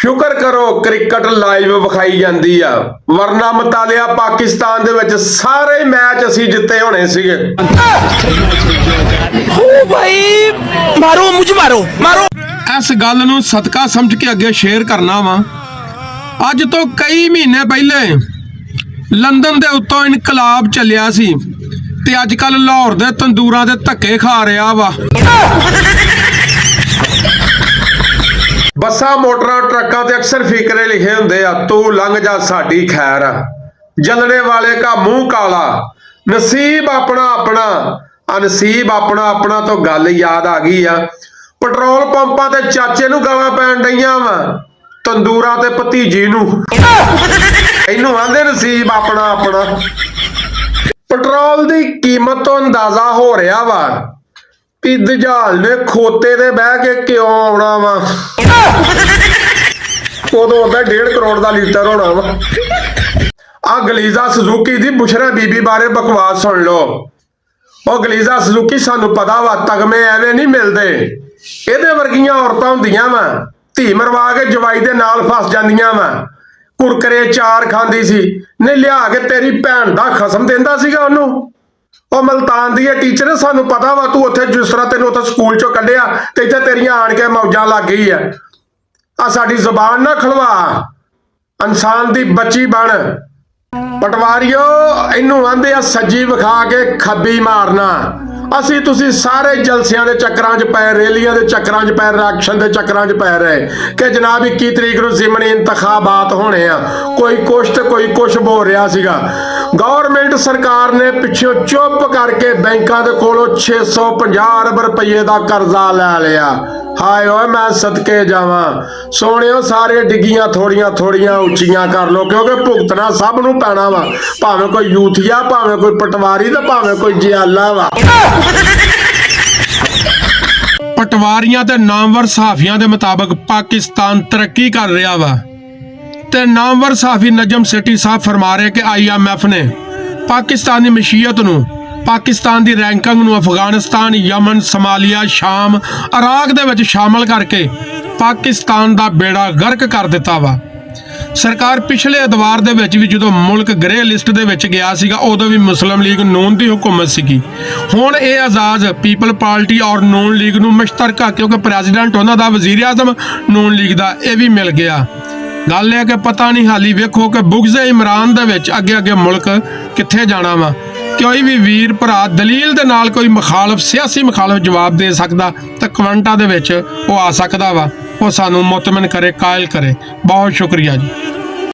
शुक्र करो cricket live विखाई जाती आ वरना मुतालिया पाकिस्तान दे विच सारे मैच असीं जित्ते होने सीगे। ओ भाई मारो मुझे मारो मारो। इस गल नूं सदका समझ के अगे शेयर करना वा। अज तो कई महीने पहले लंदन दे उत्तों इनकलाब चलिया सी ते अजकल लाहौर दे तंदूरां दे धक्के खा रहा वा। बसा मोटरां ट्रकों ते अक्सर फिकरे लिखे हुंदे आ, तू लंघ जा साडी खैर आ। जलने वाले का मुंह काला, नसीब अपना अपना अनसीब अपना अपना। तो गल याद आ गई आ, पेट्रोल पंपां ते चाचे नूं गालां पैण डईआं वा, तंदूरां ते भतीजी नूं। इहनूं आंदे नसीब अपना अपना। पेट्रोल दी कीमत तो अंदाजा हो रहा वा कि दजाल ने खोते ते बह के क्यों आउणा वा। उदों आंदा 1.5 करोड़ का लीटर होना वा। आ गलीजा सुजुकी दी बुशरा बीबी बारे बकवास सुन लो। ओ गलीजा सुजुकी सानू पता वा तगमे एवें नहीं मिलते, इहदे वर्गियां औरतां हुंदियां वा, धी मरवा के जवाई दे नाल फस जांदियां वा। कुरकरे चार खांदी सी ने लिया के तेरी भैन दा खसम देंदा सीगा ओनू। ਉਹ ਮਲਤਾਨ ਦੀ टीचर है, सानू पता वा तू उत्थे जिस तरह तेन उत्थे स्कूल चो कढ़िया ते इत्थे तेरियां आण के मौजां लग गई है। आ साडी ज़बान ना खलवा, इंसान दी बच्ची बन। पटवारियो इनू आंदे आ सज्जी विखा के खब्बी मारना। असी तुसी सारे जलसियां दे चक्करां च पै, रैलियां दे चक्करां च पै, इलेक्शन दे चक्करां च पै रहे कि जनाब 21 तरीक नूं ज़िमनी इंतखाबात होने आ। कोई कुछ ते कोई कुछ बोल रहा सीगा। गौरमेंट सरकार ने पिछों चुप करके बैंकां दे कोलों 650 अरब रुपये का कर्जा लै लिया। हाय ओए मैं सदके जावां सोनियो, सारे डिग्गियां थोड़ियां थोड़ियां उच्चियां कर लो क्योंकि भुगतना सब नूं पैना वा, भावें कोई यूथिया, भावें कोई पटवारी ते भावें कोई जियाला वा। पटवारियां ते नामवर सहाफियां दे मुताबिक पाकिस्तान तरक्की कर रहा वा ते नामवर सहाफी नजम सेठी साहब फरमा रहे कि IMF ने पाकिस्तान की मशीयत नूं, पाकिस्तान की रैंकिंग नूं अफगानिस्तान, यमन, सोमालिया, शाम, इराक दे विच शामिल करके पाकिस्तान दा बेड़ा गर्क कर दिता वा। सरकार पिछले एतवार दे विच भी जो मुल्क ग्रे लिस्ट दे विच गया सीगा उदों भी मुस्लिम लीग नून की हुकूमत सीगी। हुण ये आज़ाद पीपल पार्टी और नून लीग नूं मुश्तरका, क्योंकि प्रेजिडेंट उन्हां दा वज़ीर आज़म नून लीग दा ये भी मिल गया। गल है कि पता नहीं हाली वेखो कि बुग़्ज़े इमरान दे विच अगे अगे मुल्क कित्थे जाना वा। कोई भी वीर भरा दलील दे नाल कोई मुखालफ, सियासी मुखालफ जवाब दे सकदा ते कमेंटां दे विच वो आ सकदा वा। वो सानू मुतमिन करे, कायल करे। बहुत शुक्रिया जी।